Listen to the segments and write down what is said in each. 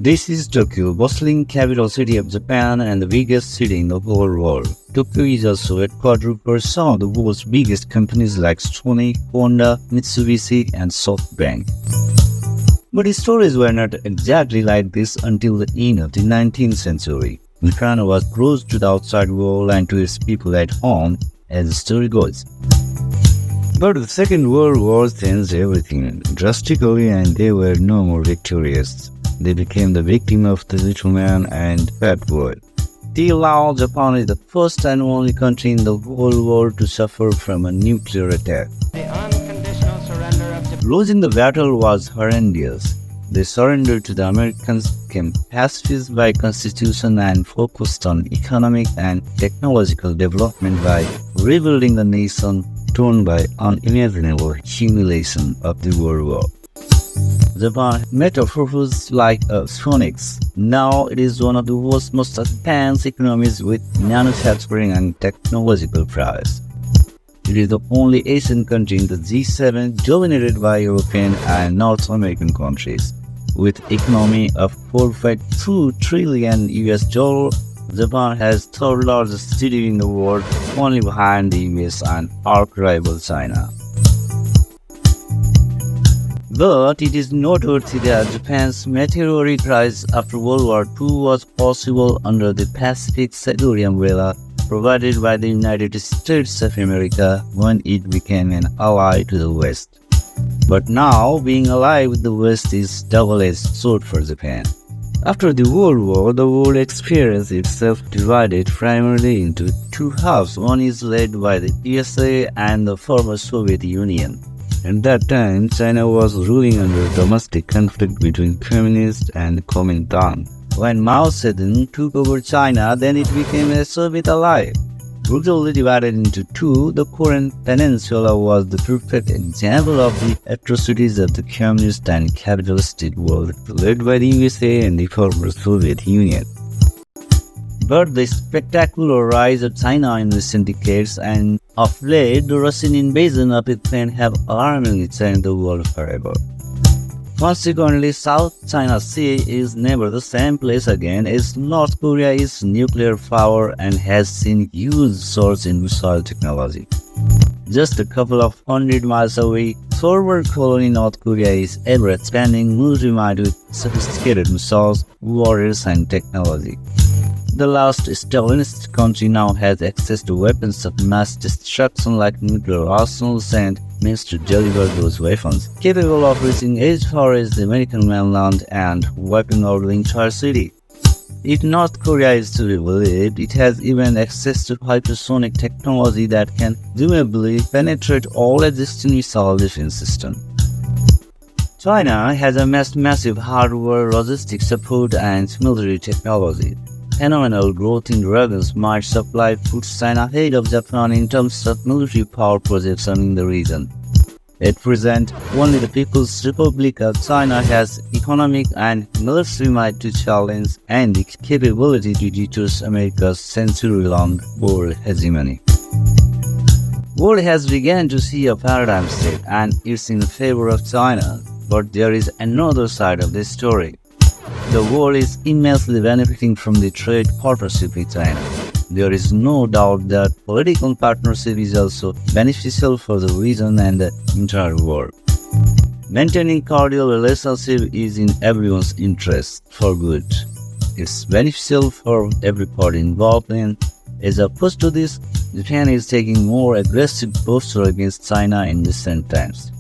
This is Tokyo, bustling capital city of Japan and the biggest city in the whole world. Tokyo is also headquartered for some of the world's biggest companies like Sony, Honda, Mitsubishi, and SoftBank. But the stories were not exactly like this until the end of the 19th century. Japan was closed to the outside world and to its people at home, as the story goes. But the Second World War changed everything drastically, and they were no more victorious. They became the victim of the little man and fat boy. Till now, Japan is the first and only country in the whole world to suffer from a nuclear attack. The unconditional surrender of Japan. Losing the battle was horrendous. They surrendered to the Americans, became pacifist by constitution, and focused on economic and technological development by rebuilding the nation torn by unimaginable humiliation of the World War. Japan metamorphosed like a phoenix. Now it is one of the world's most advanced economies with manufacturing and technological prowess. It is the only Asian country in the G7 dominated by European and North American countries. With economy of $4.2 trillion, Japan has third largest GDP in the world, only behind the US and arch rival China. But it is noteworthy that Japan's meteoric rise after World War II was possible under the Pacific security umbrella provided by the United States of America when it became an ally to the West. But now, being allied with the West is double-edged sword for Japan. After the World War, the world experienced itself divided primarily into two halves. One is led by the USA and the former Soviet Union. At that time, China was ruling under domestic conflict between communist and Kuomintang. When Mao Zedong took over China, then it became a Soviet ally. Brutally divided into two, the Korean Peninsula was the perfect example of the atrocities of the communist and capitalistic world, led by the USA and the former Soviet Union. But the spectacular rise of China in recent decades and of late the Russian invasion of Ukraine have alarmingly changed the world forever. Consequently, South China Sea is never the same place again as North Korea is nuclear power and has seen huge surge in missile technology. Just a couple of hundred miles away, former colony North Korea is ever expanding military-might with sophisticated missiles, warriors, and technology. The last Stalinist country now has access to weapons of mass destruction like nuclear arsenals and means to deliver those weapons, capable of reaching as far as the American mainland and wiping out the entire city. If North Korea is to be believed, it has even access to hypersonic technology that can presumably penetrate all existing missile defense systems. China has amassed massive hardware, logistics support, and military technology. Phenomenal growth in revenues might supply puts China ahead of Japan in terms of military power projection in the region. At present, only the People's Republic of China has economic and military might to challenge and the capability to deter America's century-long world hegemony. World has begun to see a paradigm shift and it's in favor of China, but there is another side of this story. The world is immensely benefiting from the trade partnership with China. There is no doubt that political partnership is also beneficial for the region and the entire world. Maintaining cordial relationship is in everyone's interest for good. It's beneficial for every party involved, and as opposed to this, Japan is taking more aggressive posture against China in recent times.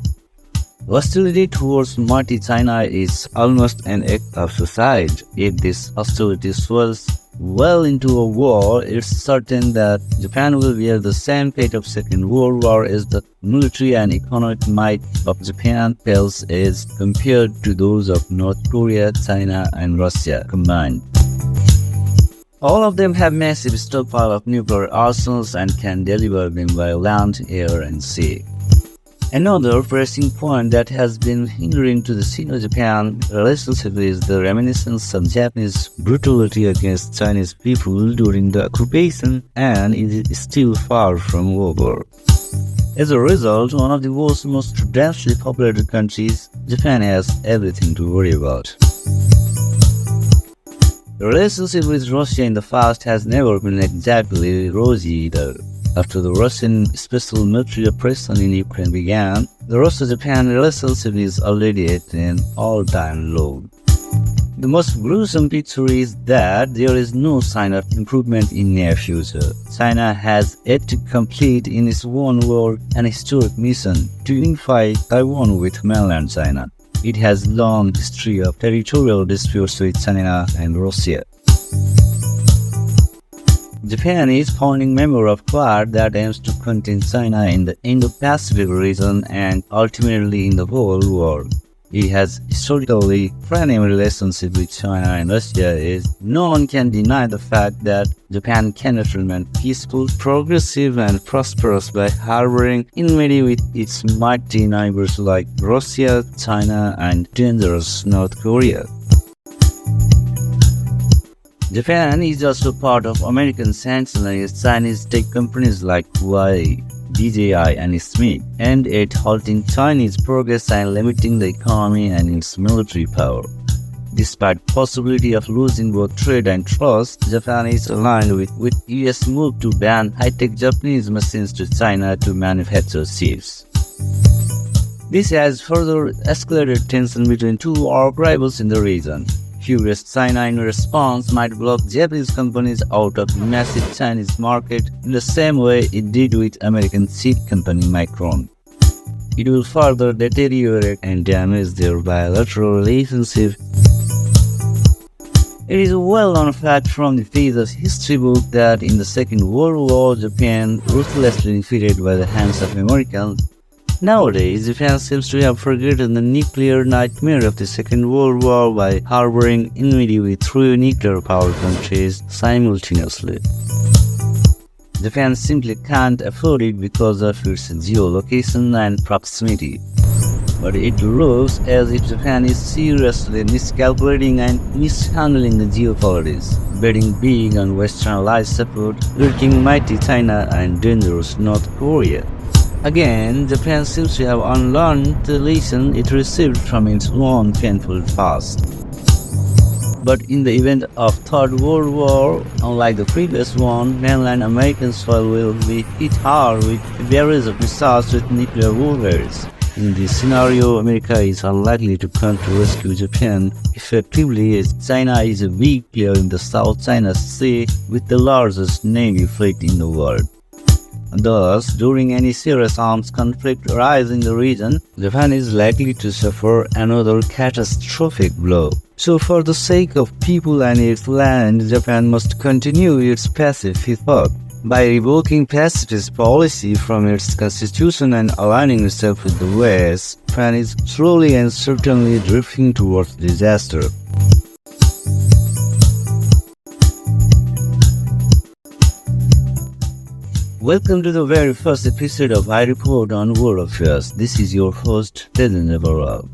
Hostility towards mighty China is almost an act of suicide. If this hostility swells well into a war, it's certain that Japan will bear the same fate of Second World War as the military and economic might of Japan pales as compared to those of North Korea, China, and Russia combined. All of them have massive stockpile of nuclear arsenals and can deliver them by land, air, and sea. Another pressing point that has been hindering to the Sino-Japan relationship is the reminiscence of Japanese brutality against Chinese people during the occupation, and it is still far from over. As a result, one of the world's most densely populated countries, Japan has everything to worry about. The relationship with Russia in the past has never been exactly rosy either. After the Russian special military operation in Ukraine began, the Russia-Japan relationship is already at an all-time low. The most gruesome picture is that there is no sign of improvement in near future. China has yet to complete in its own world an historic mission to unify Taiwan with mainland China. It has long history of territorial disputes with China and Russia. Japan is founding member of Quad that aims to contain China in the Indo-Pacific region and ultimately in the whole world. It has historically friendly relationship with China and Russia. No one can deny the fact that Japan cannot remain peaceful, progressive, and prosperous by harboring enmity with its mighty neighbors like Russia, China, and dangerous North Korea. Japan is also part of American sanctions against Chinese tech companies like Huawei, DJI, and Smith, and at halting Chinese progress and limiting the economy and its military power. Despite possibility of losing both trade and trust, Japan is aligned with US move to ban high-tech Japanese machines to China to manufacture chips. This has further escalated tension between two arch rivals in the region. Furious China in response might block Japanese companies out of the massive Chinese market in the same way it did with American chip company Micron. It will further deteriorate and damage their bilateral relationship. It is a well-known fact from the page of history book that in the Second World War, Japan ruthlessly defeated by the hands of Americans. Nowadays, Japan seems to have forgotten the nuclear nightmare of the Second World War by harboring enmity with three nuclear power countries simultaneously. Japan simply can't afford it because of its geolocation and proximity. But it looks as if Japan is seriously miscalculating and mishandling the geopolitics, betting big on Western allies support, lurking mighty China and dangerous North Korea. Again, Japan seems to have unlearned the lesson it received from its own painful past. But in the event of Third World War, unlike the previous one, mainland American soil will be hit hard with a barrage of missiles with nuclear warheads. In this scenario, America is unlikely to come to rescue Japan effectively as China is a weak player in the South China Sea with the largest Navy fleet in the world. Thus, during any serious arms conflict arise in the region, Japan is likely to suffer another catastrophic blow. So for the sake of people and its land, Japan must continue its pacifist path. By revoking pacifist policy from its constitution and aligning itself with the West, Japan is slowly and certainly drifting towards disaster. Welcome to the very first episode of iReport on World Affairs. This is your host, Tedin Navarro.